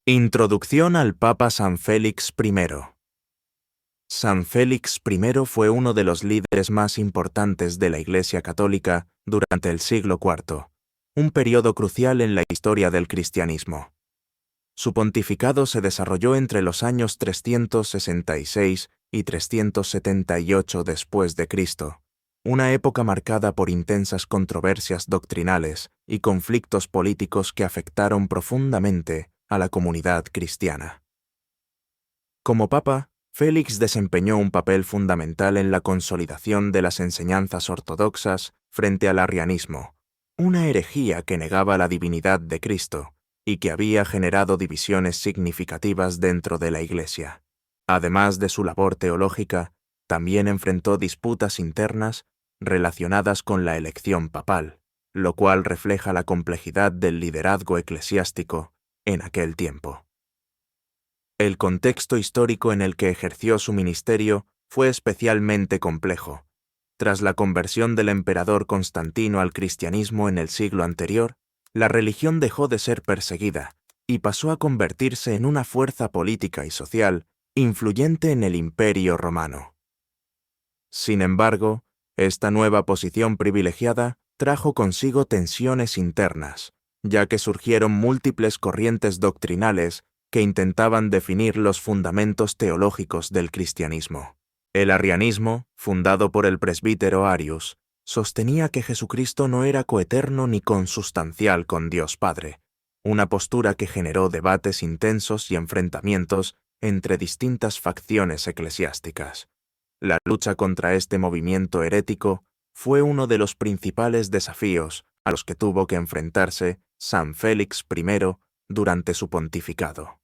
Introducción al Papa San Félix I. San Félix I fue uno de los líderes más importantes de la Iglesia Católica durante el siglo IV, un periodo crucial en la historia del cristianismo. Su pontificado se desarrolló entre los años 366 y 378 después de Cristo, una época marcada por intensas controversias doctrinales y conflictos políticos que afectaron profundamente a la comunidad cristiana. Como papa, Félix desempeñó un papel fundamental en la consolidación de las enseñanzas ortodoxas frente al arrianismo, una herejía que negaba la divinidad de Cristo y que había generado divisiones significativas dentro de la Iglesia. Además de su labor teológica, también enfrentó disputas internas relacionadas con la elección papal, lo cual refleja la complejidad del liderazgo eclesiástico en aquel tiempo. El contexto histórico en el que ejerció su ministerio fue especialmente complejo. Tras la conversión del emperador Constantino al cristianismo en el siglo anterior, la religión dejó de ser perseguida y pasó a convertirse en una fuerza política y social influyente en el Imperio Romano. Sin embargo, esta nueva posición privilegiada trajo consigo tensiones internas, ya que surgieron múltiples corrientes doctrinales que intentaban definir los fundamentos teológicos del cristianismo. El arrianismo, fundado por el presbítero Arius, sostenía que Jesucristo no era coeterno ni consustancial con Dios Padre, una postura que generó debates intensos y enfrentamientos entre distintas facciones eclesiásticas. La lucha contra este movimiento herético fue uno de los principales desafíos a los que tuvo que enfrentarse San Félix I durante su pontificado.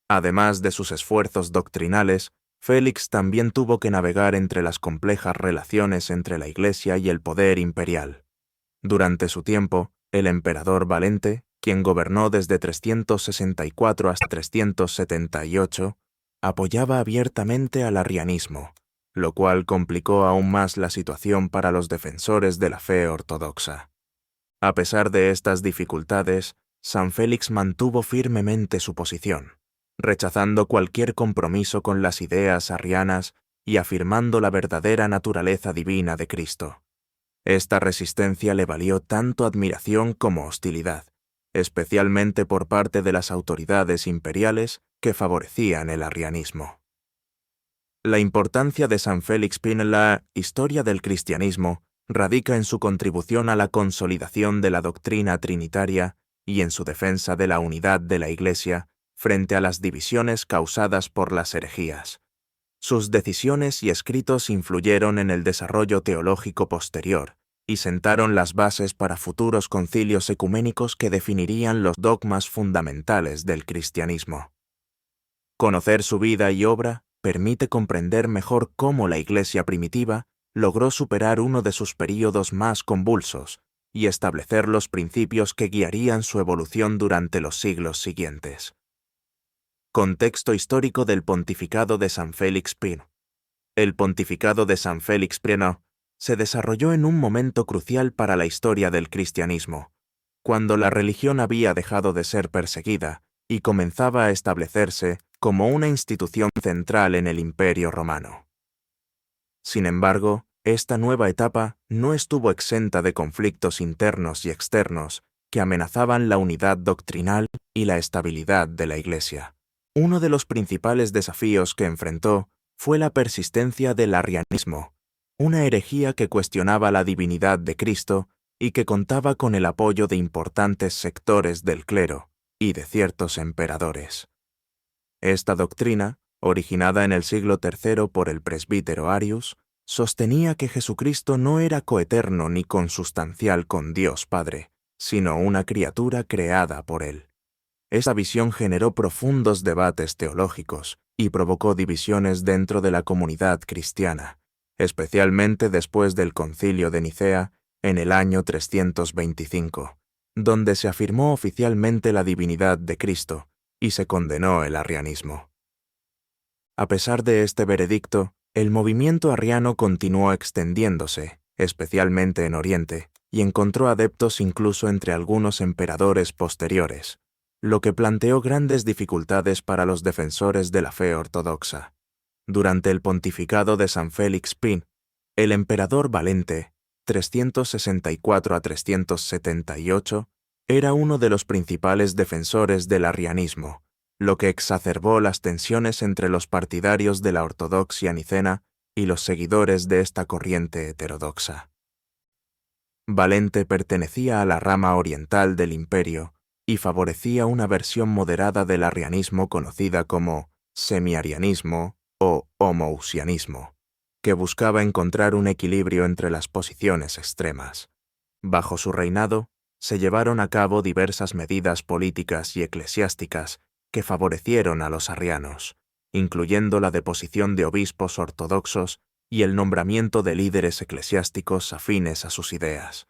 Además de sus esfuerzos doctrinales, Félix también tuvo que navegar entre las complejas relaciones entre la Iglesia y el poder imperial. Durante su tiempo, el emperador Valente, quien gobernó desde 364 hasta 378, apoyaba abiertamente al arrianismo, lo cual complicó aún más la situación para los defensores de la fe ortodoxa. A pesar de estas dificultades, San Félix mantuvo firmemente su posición, rechazando cualquier compromiso con las ideas arrianas y afirmando la verdadera naturaleza divina de Cristo. Esta resistencia le valió tanto admiración como hostilidad, especialmente por parte de las autoridades imperiales que favorecían el arrianismo. La importancia de San Félix I en la historia del cristianismo radica en su contribución a la consolidación de la doctrina trinitaria y en su defensa de la unidad de la Iglesia frente a las divisiones causadas por las herejías. Sus decisiones y escritos influyeron en el desarrollo teológico posterior y sentaron las bases para futuros concilios ecuménicos que definirían los dogmas fundamentales del cristianismo. Conocer su vida y obra permite comprender mejor cómo la Iglesia primitiva logró superar uno de sus períodos más convulsos y establecer los principios que guiarían su evolución durante los siglos siguientes. Contexto histórico del pontificado de San Félix I. El pontificado de San Félix I se desarrolló en un momento crucial para la historia del cristianismo, cuando la religión había dejado de ser perseguida y comenzaba a establecerse como una institución central en el Imperio Romano. Sin embargo, esta nueva etapa no estuvo exenta de conflictos internos y externos que amenazaban la unidad doctrinal y la estabilidad de la Iglesia. Uno de los principales desafíos que enfrentó fue la persistencia del arrianismo, una herejía que cuestionaba la divinidad de Cristo y que contaba con el apoyo de importantes sectores del clero y de ciertos emperadores. Esta doctrina, originada en el siglo III por el presbítero Arius, sostenía que Jesucristo no era coeterno ni consustancial con Dios Padre, sino una criatura creada por Él. Esta visión generó profundos debates teológicos y provocó divisiones dentro de la comunidad cristiana, especialmente después del Concilio de Nicea en el año 325, donde se afirmó oficialmente la divinidad de Cristo y se condenó el arrianismo. A pesar de este veredicto, el movimiento arriano continuó extendiéndose, especialmente en Oriente, y encontró adeptos incluso entre algunos emperadores posteriores, lo que planteó grandes dificultades para los defensores de la fe ortodoxa. Durante el pontificado de San Félix I, el emperador Valente, 364 a 378, era uno de los principales defensores del arrianismo, lo que exacerbó las tensiones entre los partidarios de la ortodoxia nicena y los seguidores de esta corriente heterodoxa. Valente pertenecía a la rama oriental del imperio y favorecía una versión moderada del arrianismo conocida como semiarianismo o homoousianismo, que buscaba encontrar un equilibrio entre las posiciones extremas. Bajo su reinado, se llevaron a cabo diversas medidas políticas y eclesiásticas que favorecieron a los arrianos, incluyendo la deposición de obispos ortodoxos y el nombramiento de líderes eclesiásticos afines a sus ideas.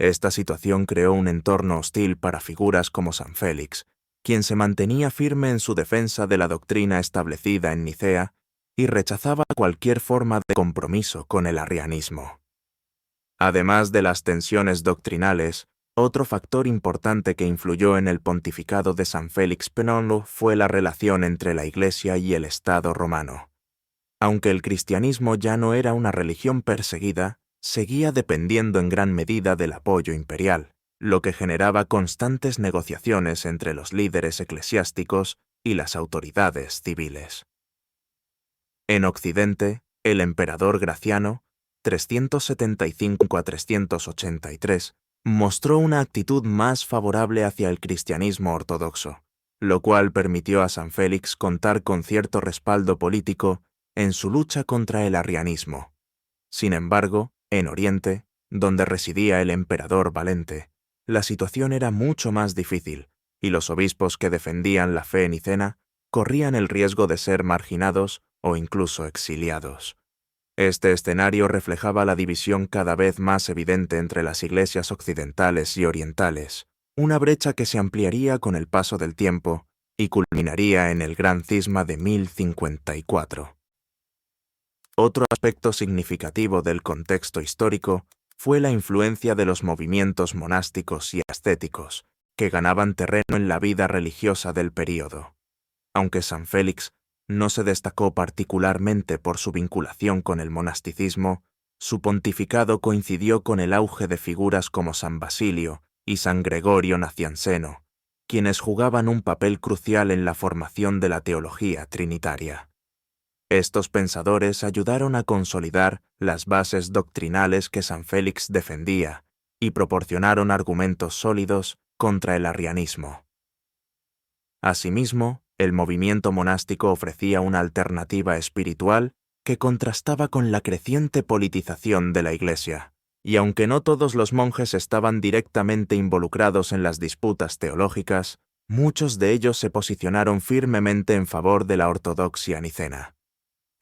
Esta situación creó un entorno hostil para figuras como San Félix, quien se mantenía firme en su defensa de la doctrina establecida en Nicea y rechazaba cualquier forma de compromiso con el arrianismo. Además de las tensiones doctrinales, otro factor importante que influyó en el pontificado de San Félix I fue la relación entre la Iglesia y el Estado romano. Aunque el cristianismo ya no era una religión perseguida, seguía dependiendo en gran medida del apoyo imperial, lo que generaba constantes negociaciones entre los líderes eclesiásticos y las autoridades civiles. En Occidente, el emperador Graciano, 375 a 383, mostró una actitud más favorable hacia el cristianismo ortodoxo, lo cual permitió a San Félix contar con cierto respaldo político en su lucha contra el arrianismo. Sin embargo, en Oriente, donde residía el emperador Valente, la situación era mucho más difícil, y los obispos que defendían la fe nicena corrían el riesgo de ser marginados o incluso exiliados. Este escenario reflejaba la división cada vez más evidente entre las iglesias occidentales y orientales, una brecha que se ampliaría con el paso del tiempo y culminaría en el Gran Cisma de 1054. Otro aspecto significativo del contexto histórico fue la influencia de los movimientos monásticos y ascéticos, que ganaban terreno en la vida religiosa del período. Aunque San Félix no se destacó particularmente por su vinculación con el monasticismo, su pontificado coincidió con el auge de figuras como San Basilio y San Gregorio Nacianceno, quienes jugaban un papel crucial en la formación de la teología trinitaria. Estos pensadores ayudaron a consolidar las bases doctrinales que San Félix defendía y proporcionaron argumentos sólidos contra el arrianismo. Asimismo, el movimiento monástico ofrecía una alternativa espiritual que contrastaba con la creciente politización de la Iglesia, y aunque no todos los monjes estaban directamente involucrados en las disputas teológicas, muchos de ellos se posicionaron firmemente en favor de la ortodoxia nicena.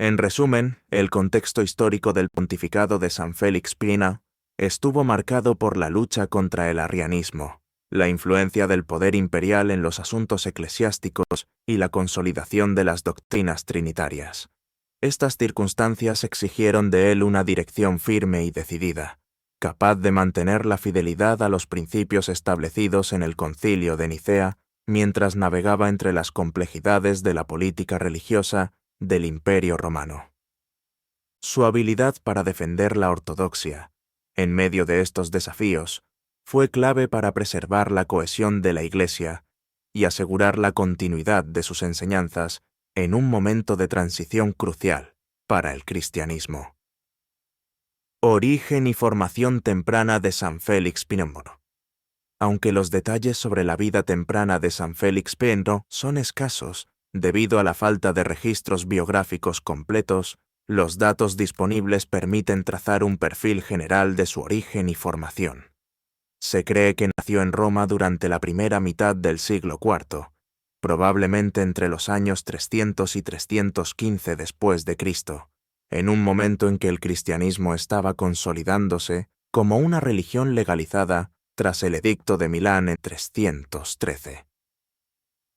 En resumen, el contexto histórico del pontificado de San Félix I estuvo marcado por la lucha contra el arrianismo, la influencia del poder imperial en los asuntos eclesiásticos y la consolidación de las doctrinas trinitarias. Estas circunstancias exigieron de él una dirección firme y decidida, capaz de mantener la fidelidad a los principios establecidos en el Concilio de Nicea mientras navegaba entre las complejidades de la política religiosa del Imperio Romano. Su habilidad para defender la ortodoxia, en medio de estos desafíos, fue clave para preservar la cohesión de la Iglesia y asegurar la continuidad de sus enseñanzas en un momento de transición crucial para el cristianismo. Origen y formación temprana de San Félix I. Aunque los detalles sobre la vida temprana de San Félix I son escasos, debido a la falta de registros biográficos completos, los datos disponibles permiten trazar un perfil general de su origen y formación. Se cree que nació en Roma durante la primera mitad del siglo IV, probablemente entre los años 300 y 315 después de Cristo, en un momento en que el cristianismo estaba consolidándose como una religión legalizada tras el Edicto de Milán en 313.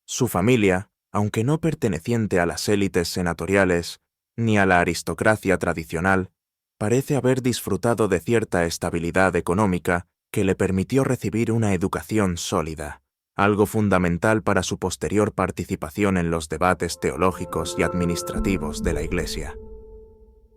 Su familia, aunque no perteneciente a las élites senatoriales ni a la aristocracia tradicional, parece haber disfrutado de cierta estabilidad económica que le permitió recibir una educación sólida, algo fundamental para su posterior participación en los debates teológicos y administrativos de la Iglesia.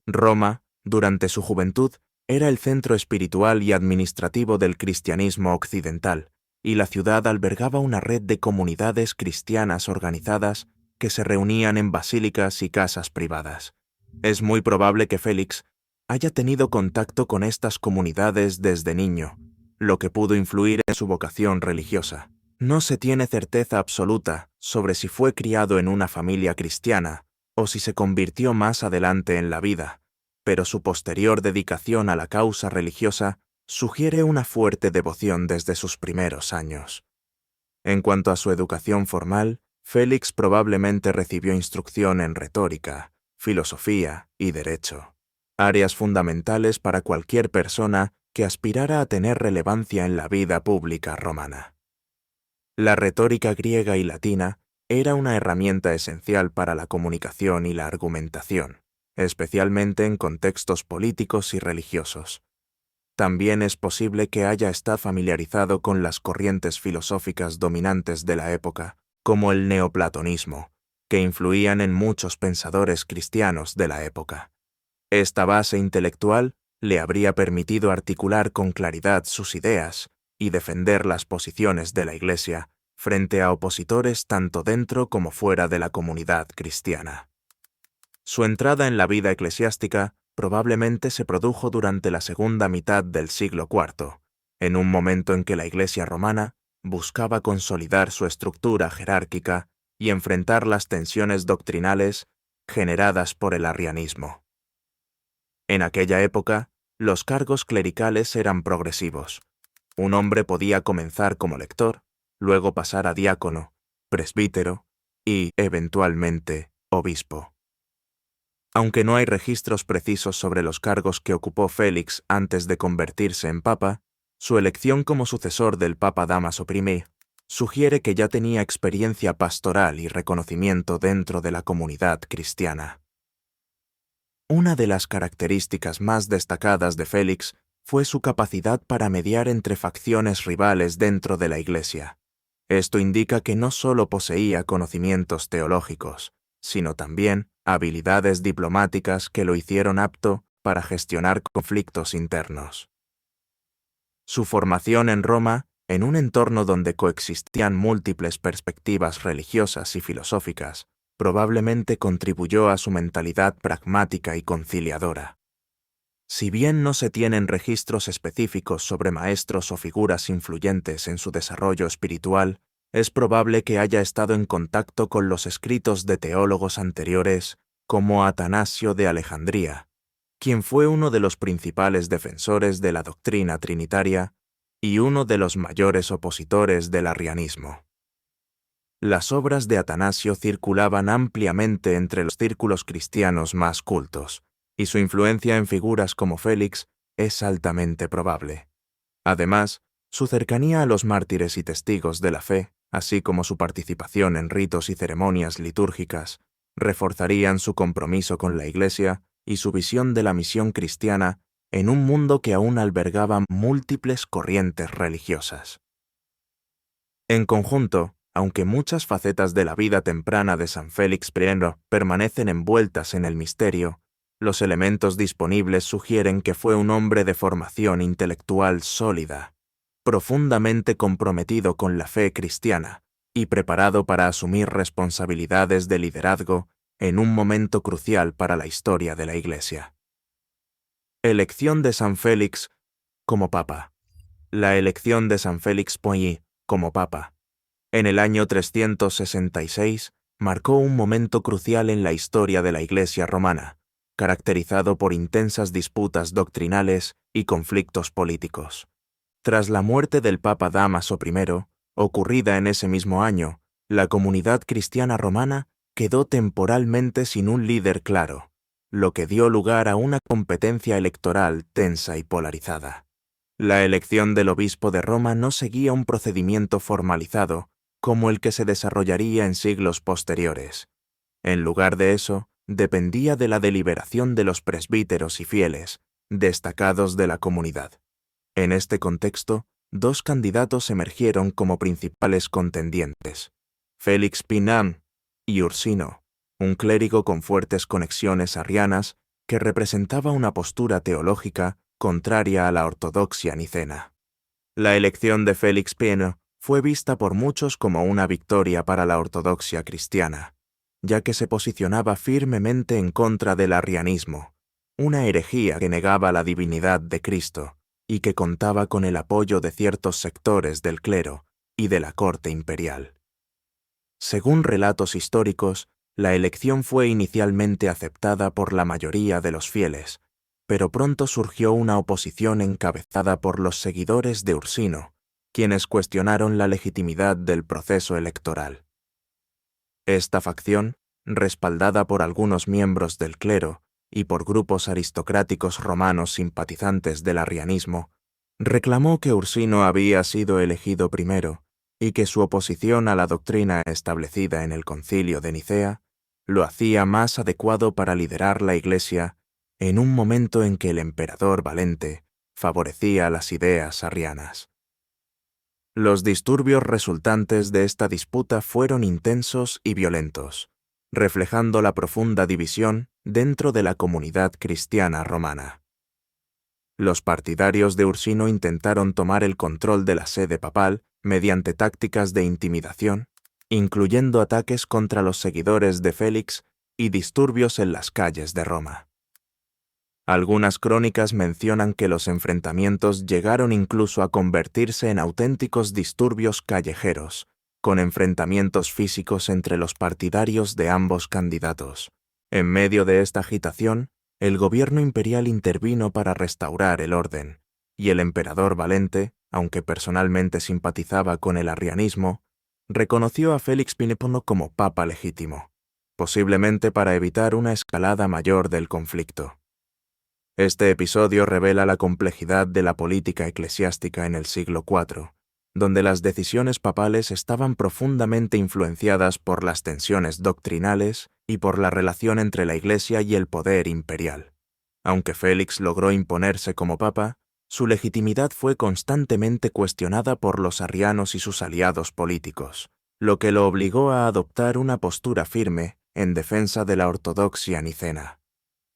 Roma, durante su juventud, era el centro espiritual y administrativo del cristianismo occidental, y la ciudad albergaba una red de comunidades cristianas organizadas que se reunían en basílicas y casas privadas. Es muy probable que Félix haya tenido contacto con estas comunidades desde niño, lo que pudo influir en su vocación religiosa. No se tiene certeza absoluta sobre si fue criado en una familia cristiana o si se convirtió más adelante en la vida, pero su posterior dedicación a la causa religiosa sugiere una fuerte devoción desde sus primeros años. En cuanto a su educación formal, Félix probablemente recibió instrucción en retórica, filosofía y derecho, áreas fundamentales para cualquier persona que aspirara a tener relevancia en la vida pública romana. La retórica griega y latina era una herramienta esencial para la comunicación y la argumentación, especialmente en contextos políticos y religiosos. También es posible que haya estado familiarizado con las corrientes filosóficas dominantes de la época, como el neoplatonismo, que influían en muchos pensadores cristianos de la época. Esta base intelectual le habría permitido articular con claridad sus ideas y defender las posiciones de la Iglesia frente a opositores tanto dentro como fuera de la comunidad cristiana. Su entrada en la vida eclesiástica probablemente se produjo durante la segunda mitad del siglo IV, en un momento en que la Iglesia romana buscaba consolidar su estructura jerárquica y enfrentar las tensiones doctrinales generadas por el arrianismo. En aquella época, los cargos clericales eran progresivos. Un hombre podía comenzar como lector, luego pasar a diácono, presbítero y, eventualmente, obispo. Aunque no hay registros precisos sobre los cargos que ocupó Félix antes de convertirse en papa, su elección como sucesor del Papa Dámaso I sugiere que ya tenía experiencia pastoral y reconocimiento dentro de la comunidad cristiana. Una de las características más destacadas de Félix fue su capacidad para mediar entre facciones rivales dentro de la Iglesia. Esto indica que no solo poseía conocimientos teológicos, sino también habilidades diplomáticas que lo hicieron apto para gestionar conflictos internos. Su formación en Roma, en un entorno donde coexistían múltiples perspectivas religiosas y filosóficas, probablemente contribuyó a su mentalidad pragmática y conciliadora. Si bien no se tienen registros específicos sobre maestros o figuras influyentes en su desarrollo espiritual, es probable que haya estado en contacto con los escritos de teólogos anteriores como Atanasio de Alejandría, quien fue uno de los principales defensores de la doctrina trinitaria y uno de los mayores opositores del arrianismo. Las obras de Atanasio circulaban ampliamente entre los círculos cristianos más cultos, y su influencia en figuras como Félix es altamente probable. Además, su cercanía a los mártires y testigos de la fe, así como su participación en ritos y ceremonias litúrgicas, reforzarían su compromiso con la Iglesia y su visión de la misión cristiana en un mundo que aún albergaba múltiples corrientes religiosas. En conjunto, aunque muchas facetas de la vida temprana de San Félix I permanecen envueltas en el misterio, los elementos disponibles sugieren que fue un hombre de formación intelectual sólida, profundamente comprometido con la fe cristiana y preparado para asumir responsabilidades de liderazgo en un momento crucial para la historia de la Iglesia. Elección de San Félix como Papa. La elección de San Félix Pouilly como Papa en el año 366 marcó un momento crucial en la historia de la Iglesia romana, caracterizado por intensas disputas doctrinales y conflictos políticos. Tras la muerte del Papa Dámaso I, ocurrida en ese mismo año, la comunidad cristiana romana quedó temporalmente sin un líder claro, lo que dio lugar a una competencia electoral tensa y polarizada. La elección del obispo de Roma no seguía un procedimiento formalizado como el que se desarrollaría en siglos posteriores. En lugar de eso, dependía de la deliberación de los presbíteros y fieles, destacados de la comunidad. En este contexto, dos candidatos emergieron como principales contendientes: Félix Pinam y Ursino, un clérigo con fuertes conexiones arrianas que representaba una postura teológica contraria a la ortodoxia nicena. La elección de Félix Pinam fue vista por muchos como una victoria para la ortodoxia cristiana, ya que se posicionaba firmemente en contra del arrianismo, una herejía que negaba la divinidad de Cristo y que contaba con el apoyo de ciertos sectores del clero y de la corte imperial. Según relatos históricos, la elección fue inicialmente aceptada por la mayoría de los fieles, pero pronto surgió una oposición encabezada por los seguidores de Ursino, quienes cuestionaron la legitimidad del proceso electoral. Esta facción, respaldada por algunos miembros del clero y por grupos aristocráticos romanos simpatizantes del arrianismo, reclamó que Ursino había sido elegido primero y que su oposición a la doctrina establecida en el Concilio de Nicea lo hacía más adecuado para liderar la Iglesia en un momento en que el emperador Valente favorecía las ideas arrianas. Los disturbios resultantes de esta disputa fueron intensos y violentos, reflejando la profunda división dentro de la comunidad cristiana romana. Los partidarios de Ursino intentaron tomar el control de la sede papal mediante tácticas de intimidación, incluyendo ataques contra los seguidores de Félix y disturbios en las calles de Roma. Algunas crónicas mencionan que los enfrentamientos llegaron incluso a convertirse en auténticos disturbios callejeros, con enfrentamientos físicos entre los partidarios de ambos candidatos. En medio de esta agitación, el gobierno imperial intervino para restaurar el orden, y el emperador Valente, aunque personalmente simpatizaba con el arrianismo, reconoció a Félix Pinam como papa legítimo, posiblemente para evitar una escalada mayor del conflicto. Este episodio revela la complejidad de la política eclesiástica en el siglo IV, donde las decisiones papales estaban profundamente influenciadas por las tensiones doctrinales y por la relación entre la Iglesia y el poder imperial. Aunque Félix logró imponerse como papa, su legitimidad fue constantemente cuestionada por los arrianos y sus aliados políticos, lo que lo obligó a adoptar una postura firme en defensa de la ortodoxia nicena.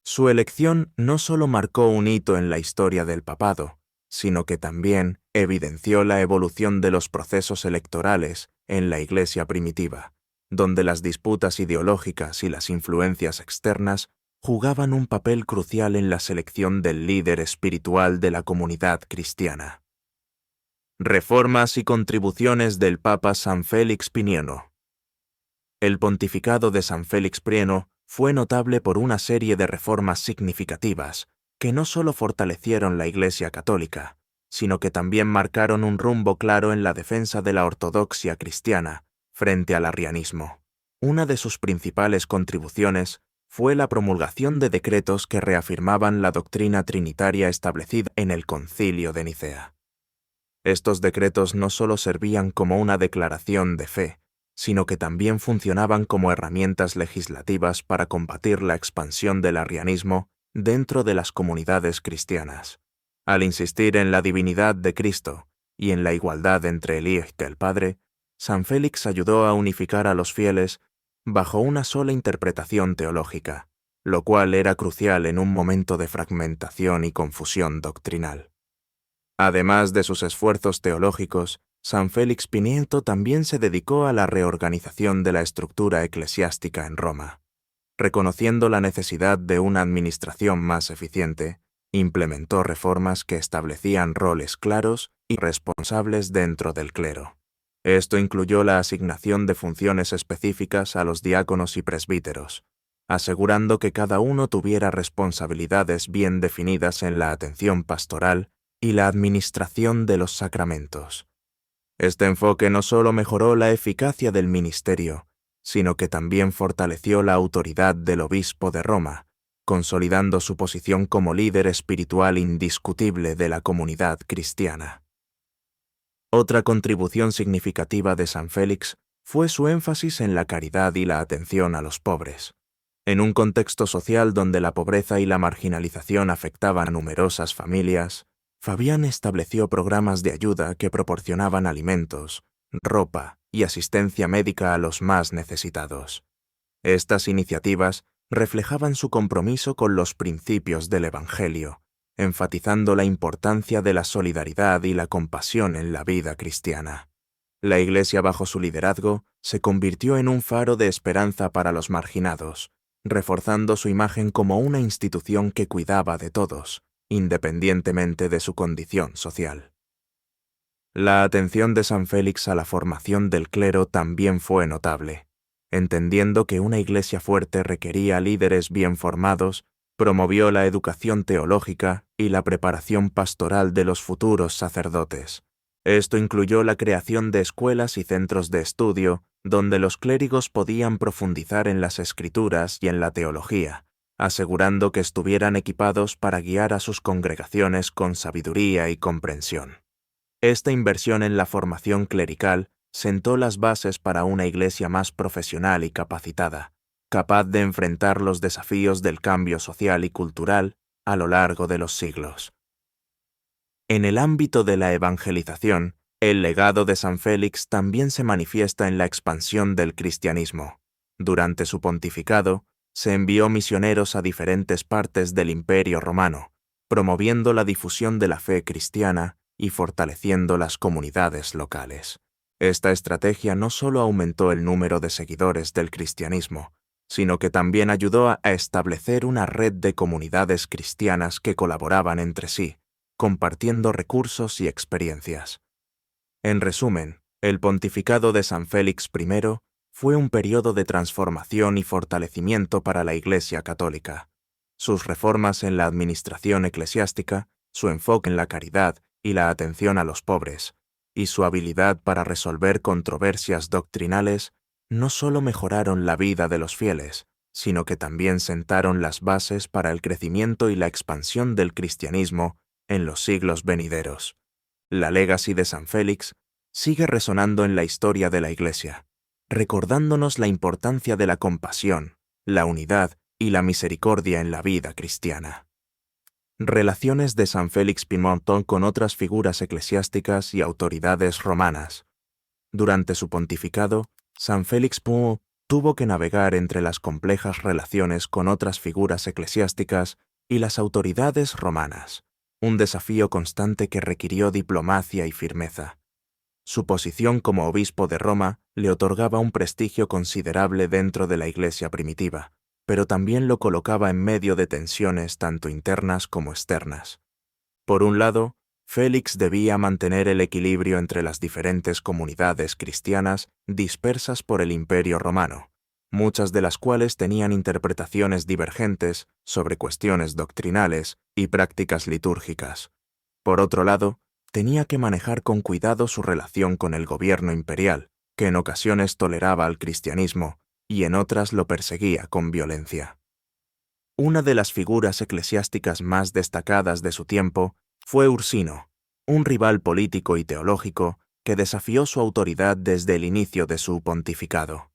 Su elección no solo marcó un hito en la historia del papado, sino que también evidenció la evolución de los procesos electorales en la Iglesia primitiva, donde las disputas ideológicas y las influencias externas jugaban un papel crucial en la selección del líder espiritual de la comunidad cristiana. Reformas y contribuciones del Papa San Félix Pinam. El pontificado de San Félix Pinam fue notable por una serie de reformas significativas que no solo fortalecieron la Iglesia católica, sino que también marcaron un rumbo claro en la defensa de la ortodoxia cristiana frente al arrianismo. Una de sus principales contribuciones fue la promulgación de decretos que reafirmaban la doctrina trinitaria establecida en el Concilio de Nicea. Estos decretos no solo servían como una declaración de fe, sino que también funcionaban como herramientas legislativas para combatir la expansión del arrianismo dentro de las comunidades cristianas. Al insistir en la divinidad de Cristo y en la igualdad entre el Hijo y el Padre, San Félix ayudó a unificar a los fieles bajo una sola interpretación teológica, lo cual era crucial en un momento de fragmentación y confusión doctrinal. Además de sus esfuerzos teológicos, San Félix Pinam también se dedicó a la reorganización de la estructura eclesiástica en Roma. Reconociendo la necesidad de una administración más eficiente, implementó reformas que establecían roles claros y responsables dentro del clero. Esto incluyó la asignación de funciones específicas a los diáconos y presbíteros, asegurando que cada uno tuviera responsabilidades bien definidas en la atención pastoral y la administración de los sacramentos. Este enfoque no solo mejoró la eficacia del ministerio, sino que también fortaleció la autoridad del obispo de Roma, consolidando su posición como líder espiritual indiscutible de la comunidad cristiana. Otra contribución significativa de San Félix fue su énfasis en la caridad y la atención a los pobres. En un contexto social donde la pobreza y la marginalización afectaban a numerosas familias, Fabián estableció programas de ayuda que proporcionaban alimentos, ropa y asistencia médica a los más necesitados. Estas iniciativas reflejaban su compromiso con los principios del Evangelio, enfatizando la importancia de la solidaridad y la compasión en la vida cristiana. La Iglesia, bajo su liderazgo, se convirtió en un faro de esperanza para los marginados, reforzando su imagen como una institución que cuidaba de todos, independientemente de su condición social. La atención de San Félix a la formación del clero también fue notable. Entendiendo que una iglesia fuerte requería líderes bien formados, promovió la educación teológica y la preparación pastoral de los futuros sacerdotes. Esto incluyó la creación de escuelas y centros de estudio donde los clérigos podían profundizar en las escrituras y en la teología, asegurando que estuvieran equipados para guiar a sus congregaciones con sabiduría y comprensión. Esta inversión en la formación clerical sentó las bases para una iglesia más profesional y capacitada, capaz de enfrentar los desafíos del cambio social y cultural a lo largo de los siglos. En el ámbito de la evangelización, el legado de San Félix también se manifiesta en la expansión del cristianismo. Durante su pontificado, se envió misioneros a diferentes partes del Imperio Romano, promoviendo la difusión de la fe cristiana y fortaleciendo las comunidades locales. Esta estrategia no solo aumentó el número de seguidores del cristianismo, sino que también ayudó a establecer una red de comunidades cristianas que colaboraban entre sí, compartiendo recursos y experiencias. En resumen, el pontificado de San Félix I fue un periodo de transformación y fortalecimiento para la Iglesia católica. Sus reformas en la administración eclesiástica, su enfoque en la caridad y la atención a los pobres, y su habilidad para resolver controversias doctrinales, no solo mejoraron la vida de los fieles, sino que también sentaron las bases para el crecimiento y la expansión del cristianismo en los siglos venideros. La legacy de San Félix sigue resonando en la historia de la Iglesia, recordándonos la importancia de la compasión, la unidad y la misericordia en la vida cristiana. Relaciones de San Félix Pimentel con otras figuras eclesiásticas y autoridades romanas. Durante su pontificado, San Félix tuvo que navegar entre las complejas relaciones con otras figuras eclesiásticas y las autoridades romanas, un desafío constante que requirió diplomacia y firmeza. Su posición como obispo de Roma le otorgaba un prestigio considerable dentro de la Iglesia primitiva, pero también lo colocaba en medio de tensiones tanto internas como externas. Por un lado, Félix debía mantener el equilibrio entre las diferentes comunidades cristianas dispersas por el Imperio Romano, muchas de las cuales tenían interpretaciones divergentes sobre cuestiones doctrinales y prácticas litúrgicas. Por otro lado, tenía que manejar con cuidado su relación con el gobierno imperial, que en ocasiones toleraba al cristianismo y en otras lo perseguía con violencia. Una de las figuras eclesiásticas más destacadas de su tiempo fue Ursino, un rival político y teológico que desafió su autoridad desde el inicio de su pontificado.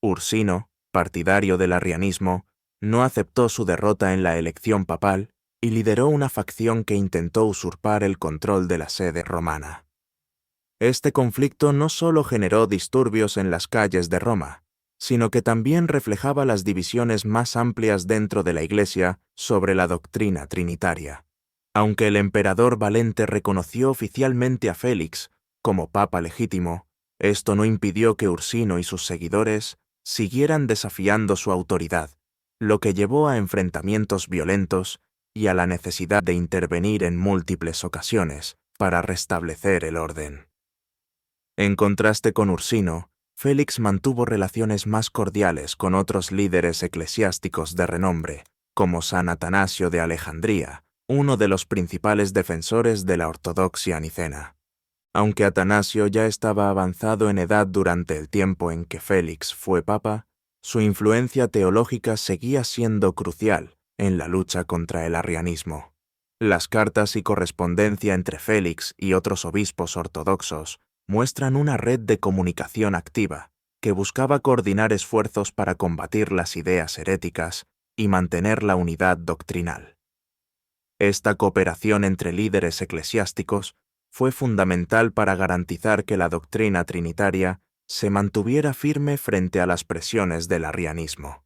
Ursino, partidario del arrianismo, no aceptó su derrota en la elección papal y lideró una facción que intentó usurpar el control de la sede romana. Este conflicto no solo generó disturbios en las calles de Roma, sino que también reflejaba las divisiones más amplias dentro de la Iglesia sobre la doctrina trinitaria. Aunque el emperador Valente reconoció oficialmente a Félix como papa legítimo, esto no impidió que Ursino y sus seguidores siguieran desafiando su autoridad, lo que llevó a enfrentamientos violentos y a la necesidad de intervenir en múltiples ocasiones para restablecer el orden. En contraste con Ursino, Félix mantuvo relaciones más cordiales con otros líderes eclesiásticos de renombre, como San Atanasio de Alejandría, uno de los principales defensores de la ortodoxia nicena. Aunque Atanasio ya estaba avanzado en edad durante el tiempo en que Félix fue papa, su influencia teológica seguía siendo crucial en la lucha contra el arrianismo. Las cartas y correspondencia entre Félix y otros obispos ortodoxos muestran una red de comunicación activa que buscaba coordinar esfuerzos para combatir las ideas heréticas y mantener la unidad doctrinal. Esta cooperación entre líderes eclesiásticos fue fundamental para garantizar que la doctrina trinitaria se mantuviera firme frente a las presiones del arrianismo.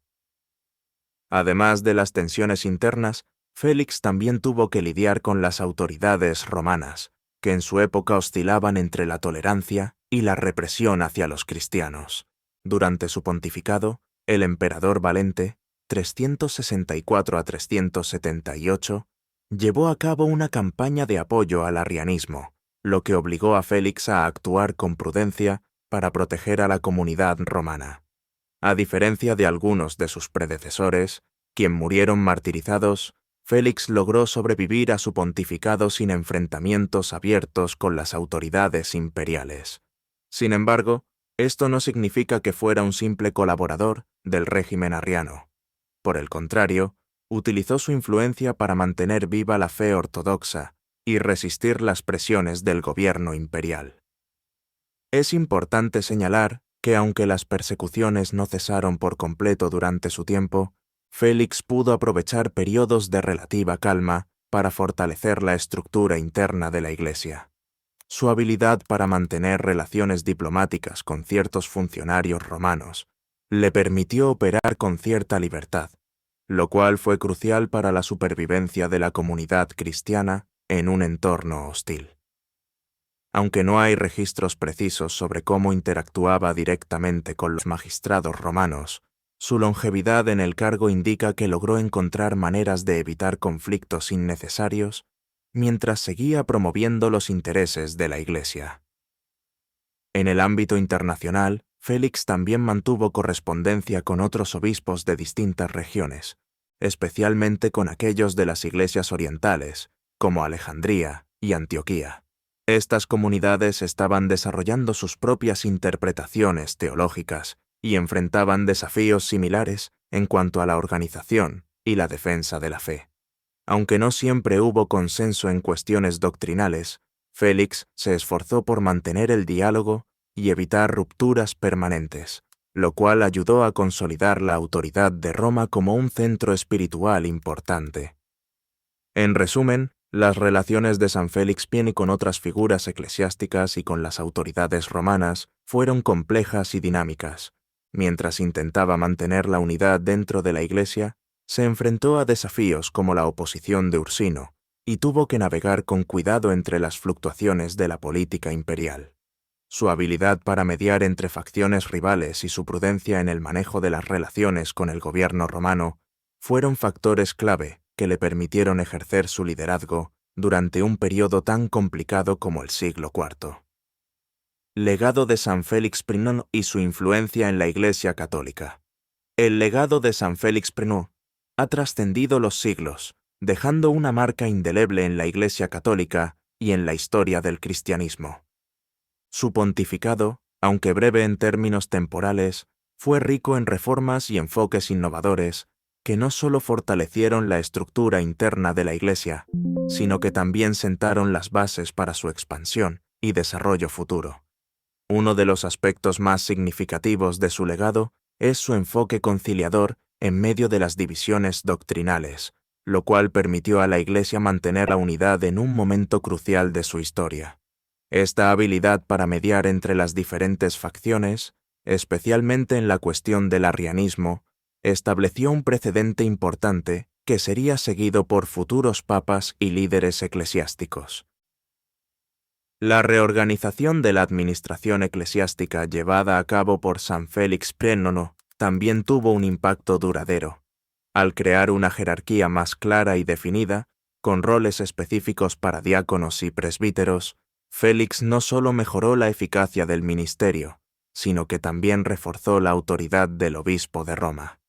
Además de las tensiones internas, Félix también tuvo que lidiar con las autoridades romanas, que en su época oscilaban entre la tolerancia y la represión hacia los cristianos. Durante su pontificado, el emperador Valente, 364 a 378, llevó a cabo una campaña de apoyo al arrianismo, lo que obligó a Félix a actuar con prudencia para proteger a la comunidad romana. A diferencia de algunos de sus predecesores, quien murieron martirizados, Félix logró sobrevivir a su pontificado sin enfrentamientos abiertos con las autoridades imperiales. Sin embargo, esto no significa que fuera un simple colaborador del régimen arriano. Por el contrario, utilizó su influencia para mantener viva la fe ortodoxa y resistir las presiones del gobierno imperial. Es importante señalar que aunque las persecuciones no cesaron por completo durante su tiempo, Félix pudo aprovechar periodos de relativa calma para fortalecer la estructura interna de la Iglesia. Su habilidad para mantener relaciones diplomáticas con ciertos funcionarios romanos le permitió operar con cierta libertad, lo cual fue crucial para la supervivencia de la comunidad cristiana en un entorno hostil. Aunque no hay registros precisos sobre cómo interactuaba directamente con los magistrados romanos, su longevidad en el cargo indica que logró encontrar maneras de evitar conflictos innecesarios mientras seguía promoviendo los intereses de la Iglesia. En el ámbito internacional, Félix también mantuvo correspondencia con otros obispos de distintas regiones, especialmente con aquellos de las iglesias orientales, como Alejandría y Antioquía. Estas comunidades estaban desarrollando sus propias interpretaciones teológicas y enfrentaban desafíos similares en cuanto a la organización y la defensa de la fe. Aunque no siempre hubo consenso en cuestiones doctrinales, Félix se esforzó por mantener el diálogo y evitar rupturas permanentes, lo cual ayudó a consolidar la autoridad de Roma como un centro espiritual importante. En resumen, las relaciones de San Félix Pieni con otras figuras eclesiásticas y con las autoridades romanas fueron complejas y dinámicas. Mientras intentaba mantener la unidad dentro de la Iglesia, se enfrentó a desafíos como la oposición de Ursino y tuvo que navegar con cuidado entre las fluctuaciones de la política imperial. Su habilidad para mediar entre facciones rivales y su prudencia en el manejo de las relaciones con el gobierno romano fueron factores clave que le permitieron ejercer su liderazgo durante un periodo tan complicado como el siglo IV. Legado de San Félix I y su influencia en la Iglesia católica. El legado de San Félix I ha trascendido los siglos, dejando una marca indeleble en la Iglesia católica y en la historia del cristianismo. Su pontificado, aunque breve en términos temporales, fue rico en reformas y enfoques innovadores que no solo fortalecieron la estructura interna de la Iglesia, sino que también sentaron las bases para su expansión y desarrollo futuro. Uno de los aspectos más significativos de su legado es su enfoque conciliador en medio de las divisiones doctrinales, lo cual permitió a la Iglesia mantener la unidad en un momento crucial de su historia. Esta habilidad para mediar entre las diferentes facciones, especialmente en la cuestión del arrianismo, estableció un precedente importante que sería seguido por futuros papas y líderes eclesiásticos. La reorganización de la administración eclesiástica llevada a cabo por San Félix I también tuvo un impacto duradero. Al crear una jerarquía más clara y definida, con roles específicos para diáconos y presbíteros, Félix no solo mejoró la eficacia del ministerio, sino que también reforzó la autoridad del obispo de Roma.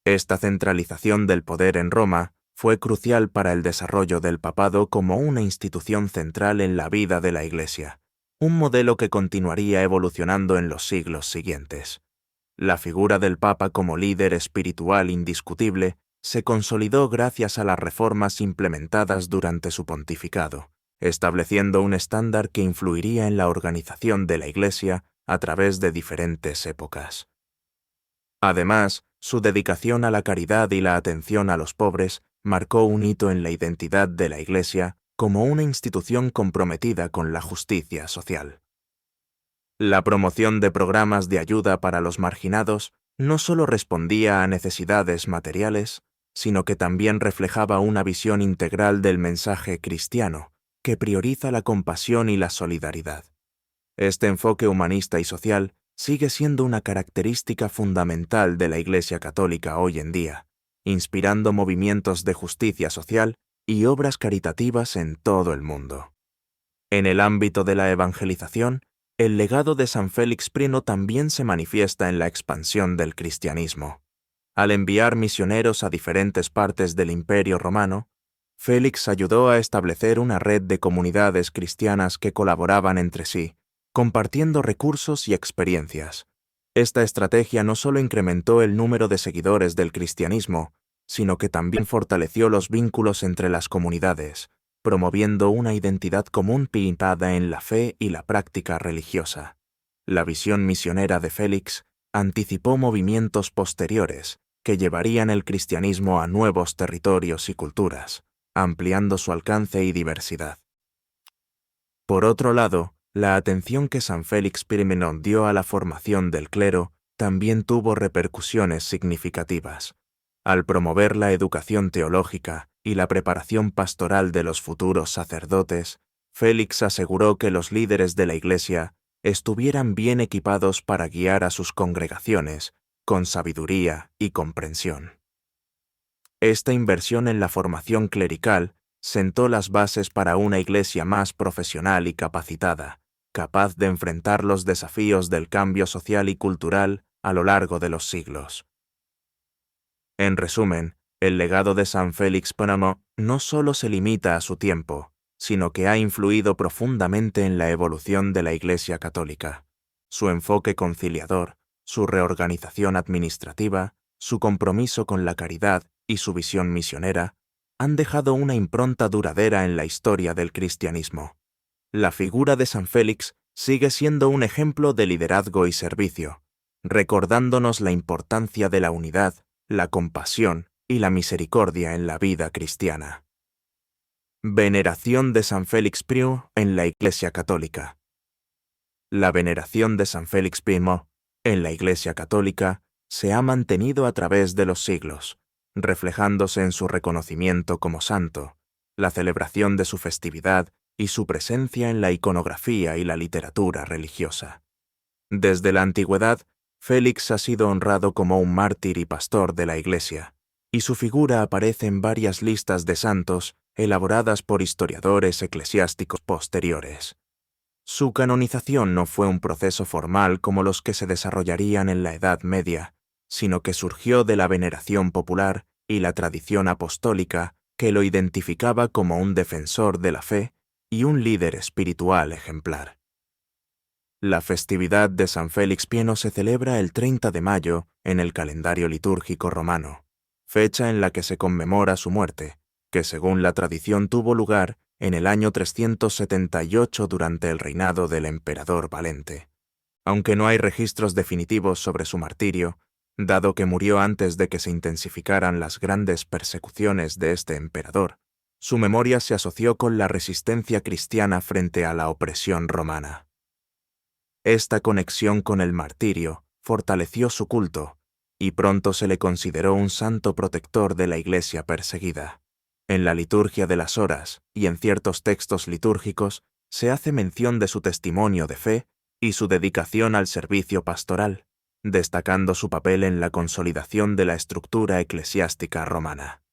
Esta centralización del poder en Roma fue crucial para el desarrollo del papado como una institución central en la vida de la Iglesia, un modelo que continuaría evolucionando en los siglos siguientes. La figura del Papa como líder espiritual indiscutible se consolidó gracias a las reformas implementadas durante su pontificado, estableciendo un estándar que influiría en la organización de la Iglesia a través de diferentes épocas. Además, su dedicación a la caridad y la atención a los pobres marcó un hito en la identidad de la Iglesia como una institución comprometida con la justicia social. La promoción de programas de ayuda para los marginados no solo respondía a necesidades materiales, sino que también reflejaba una visión integral del mensaje cristiano, que prioriza la compasión y la solidaridad. Este enfoque humanista y social sigue siendo una característica fundamental de la Iglesia Católica hoy en día, inspirando movimientos de justicia social y obras caritativas en todo el mundo. En el ámbito de la evangelización, el legado de San Félix I también se manifiesta en la expansión del cristianismo. Al enviar misioneros a diferentes partes del Imperio Romano, Félix ayudó a establecer una red de comunidades cristianas que colaboraban entre sí, compartiendo recursos y experiencias. Esta estrategia no solo incrementó el número de seguidores del cristianismo, sino que también fortaleció los vínculos entre las comunidades, promoviendo una identidad común pintada en la fe y la práctica religiosa. La visión misionera de Félix anticipó movimientos posteriores que llevarían el cristianismo a nuevos territorios y culturas, ampliando su alcance y diversidad. Por otro lado, la atención que San Félix I dio a la formación del clero también tuvo repercusiones significativas. Al promover la educación teológica y la preparación pastoral de los futuros sacerdotes, Félix aseguró que los líderes de la Iglesia estuvieran bien equipados para guiar a sus congregaciones con sabiduría y comprensión. Esta inversión en la formación clerical sentó las bases para una Iglesia más profesional y capacitada, capaz de enfrentar los desafíos del cambio social y cultural a lo largo de los siglos. En resumen, el legado de San Félix I no solo se limita a su tiempo, sino que ha influido profundamente en la evolución de la Iglesia Católica. Su enfoque conciliador, su reorganización administrativa, su compromiso con la caridad y su visión misionera han dejado una impronta duradera en la historia del cristianismo. La figura de San Félix sigue siendo un ejemplo de liderazgo y servicio, recordándonos la importancia de la unidad, la compasión y la misericordia en la vida cristiana. Veneración de San Félix I en la Iglesia Católica. La veneración de San Félix I en la Iglesia Católica se ha mantenido a través de los siglos, reflejándose en su reconocimiento como santo, la celebración de su festividad y su presencia en la iconografía y la literatura religiosa. Desde la antigüedad, Félix ha sido honrado como un mártir y pastor de la Iglesia, y su figura aparece en varias listas de santos elaboradas por historiadores eclesiásticos posteriores. Su canonización no fue un proceso formal como los que se desarrollarían en la Edad Media, sino que surgió de la veneración popular y la tradición apostólica que lo identificaba como un defensor de la fe y un líder espiritual ejemplar. La festividad de San Félix I se celebra el 30 de mayo en el calendario litúrgico romano, fecha en la que se conmemora su muerte, que según la tradición tuvo lugar en el año 378 durante el reinado del emperador Valente. Aunque no hay registros definitivos sobre su martirio, dado que murió antes de que se intensificaran las grandes persecuciones de este emperador, su memoria se asoció con la resistencia cristiana frente a la opresión romana. Esta conexión con el martirio fortaleció su culto, y pronto se le consideró un santo protector de la Iglesia perseguida. En la liturgia de las horas y en ciertos textos litúrgicos se hace mención de su testimonio de fe y su dedicación al servicio pastoral, destacando su papel en la consolidación de la estructura eclesiástica romana.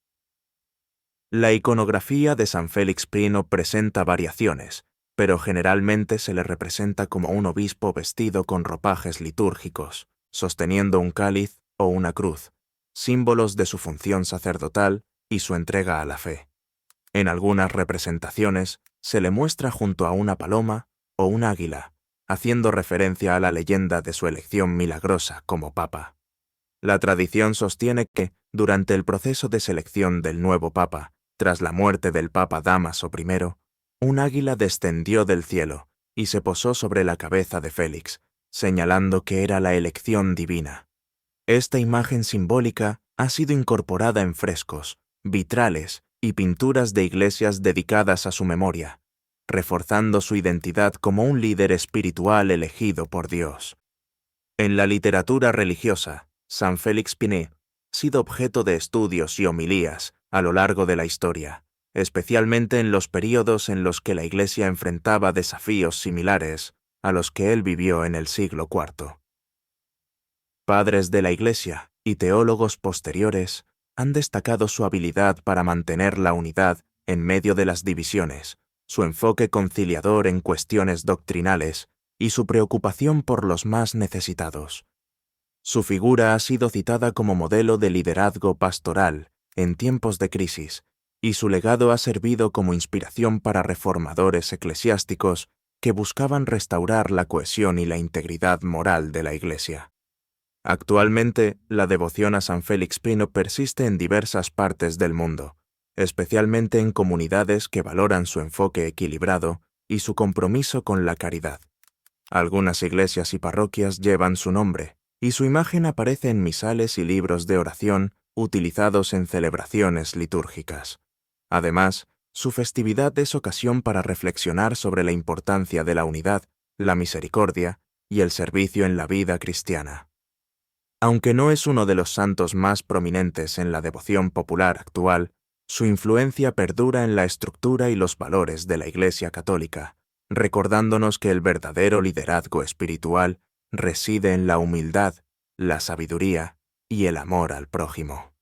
La iconografía de San Félix I presenta variaciones, pero generalmente se le representa como un obispo vestido con ropajes litúrgicos, sosteniendo un cáliz o una cruz, símbolos de su función sacerdotal y su entrega a la fe. En algunas representaciones se le muestra junto a una paloma o un águila, haciendo referencia a la leyenda de su elección milagrosa como papa. La tradición sostiene que, durante el proceso de selección del nuevo papa, tras la muerte del papa Dámaso I, un águila descendió del cielo y se posó sobre la cabeza de Félix, señalando que era la elección divina. Esta imagen simbólica ha sido incorporada en frescos, vitrales y pinturas de iglesias dedicadas a su memoria, reforzando su identidad como un líder espiritual elegido por Dios. En la literatura religiosa, San Félix Piney ha sido objeto de estudios y homilías a lo largo de la historia, especialmente en los períodos en los que la Iglesia enfrentaba desafíos similares a los que él vivió en el siglo IV. Padres de la Iglesia y teólogos posteriores han destacado su habilidad para mantener la unidad en medio de las divisiones, su enfoque conciliador en cuestiones doctrinales y su preocupación por los más necesitados. Su figura ha sido citada como modelo de liderazgo pastoral en tiempos de crisis, y su legado ha servido como inspiración para reformadores eclesiásticos que buscaban restaurar la cohesión y la integridad moral de la Iglesia. Actualmente, la devoción a San Félix Piney persiste en diversas partes del mundo, especialmente en comunidades que valoran su enfoque equilibrado y su compromiso con la caridad. Algunas iglesias y parroquias llevan su nombre, y su imagen aparece en misales y libros de oración utilizados en celebraciones litúrgicas. Además, su festividad es ocasión para reflexionar sobre la importancia de la unidad, la misericordia y el servicio en la vida cristiana. Aunque no es uno de los santos más prominentes en la devoción popular actual, su influencia perdura en la estructura y los valores de la Iglesia católica, recordándonos que el verdadero liderazgo espiritual reside en la humildad, la sabiduría y el amor al prójimo.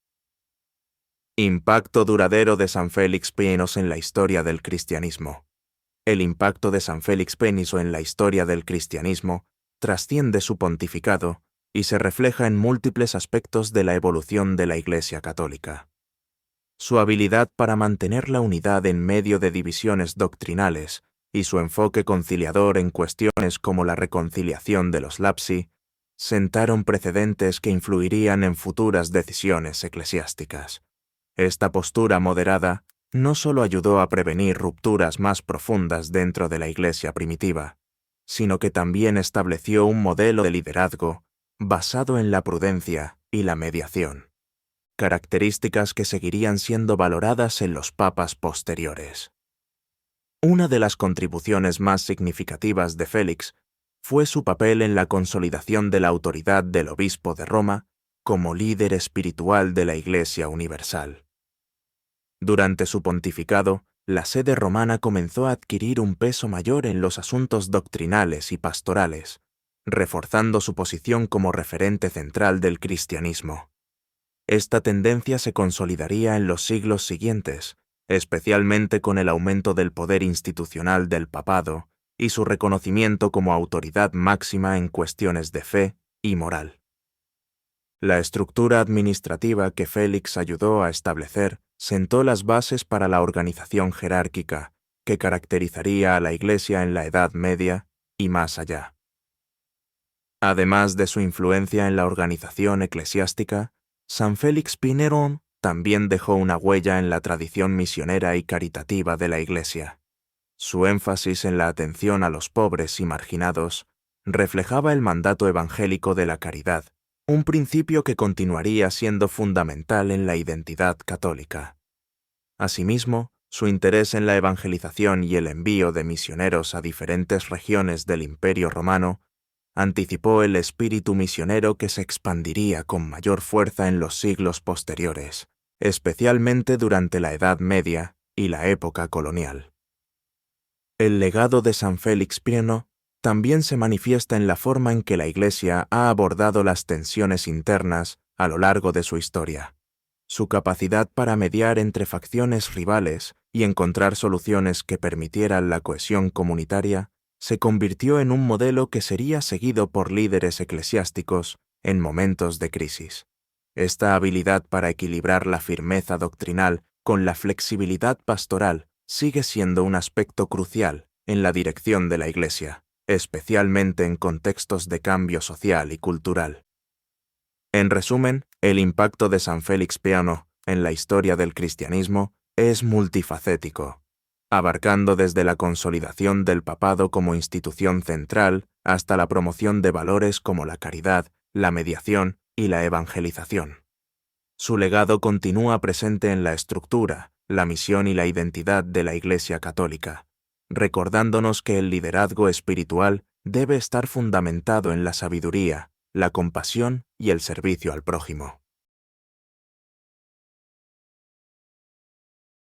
Impacto duradero de San Félix Piney en la historia del cristianismo. El impacto de San Félix Piney en la historia del cristianismo trasciende su pontificado y se refleja en múltiples aspectos de la evolución de la Iglesia católica. Su habilidad para mantener la unidad en medio de divisiones doctrinales y su enfoque conciliador en cuestiones como la reconciliación de los lapsi sentaron precedentes que influirían en futuras decisiones eclesiásticas. Esta postura moderada no solo ayudó a prevenir rupturas más profundas dentro de la Iglesia primitiva, sino que también estableció un modelo de liderazgo basado en la prudencia y la mediación, características que seguirían siendo valoradas en los papas posteriores. Una de las contribuciones más significativas de Félix fue su papel en la consolidación de la autoridad del obispo de Roma como líder espiritual de la Iglesia universal. Durante su pontificado, la sede romana comenzó a adquirir un peso mayor en los asuntos doctrinales y pastorales, reforzando su posición como referente central del cristianismo. Esta tendencia se consolidaría en los siglos siguientes, especialmente con el aumento del poder institucional del papado y su reconocimiento como autoridad máxima en cuestiones de fe y moral. La estructura administrativa que Félix ayudó a establecer sentó las bases para la organización jerárquica que caracterizaría a la Iglesia en la Edad Media y más allá. Además de su influencia en la organización eclesiástica, San Félix Piney también dejó una huella en la tradición misionera y caritativa de la Iglesia. Su énfasis en la atención a los pobres y marginados reflejaba el mandato evangélico de la caridad, un principio que continuaría siendo fundamental en la identidad católica. Asimismo, su interés en la evangelización y el envío de misioneros a diferentes regiones del Imperio Romano anticipó el espíritu misionero que se expandiría con mayor fuerza en los siglos posteriores, especialmente durante la Edad Media y la época colonial. El legado de San Félix Piney también se manifiesta en la forma en que la Iglesia ha abordado las tensiones internas a lo largo de su historia. Su capacidad para mediar entre facciones rivales y encontrar soluciones que permitieran la cohesión comunitaria se convirtió en un modelo que sería seguido por líderes eclesiásticos en momentos de crisis. Esta habilidad para equilibrar la firmeza doctrinal con la flexibilidad pastoral sigue siendo un aspecto crucial en la dirección de la Iglesia, especialmente en contextos de cambio social y cultural. En resumen, el impacto de San Félix Piney en la historia del cristianismo es multifacético, abarcando desde la consolidación del papado como institución central hasta la promoción de valores como la caridad, la mediación y la evangelización. Su legado continúa presente en la estructura, la misión y la identidad de la Iglesia Católica, recordándonos que el liderazgo espiritual debe estar fundamentado en la sabiduría, la compasión y el servicio al prójimo.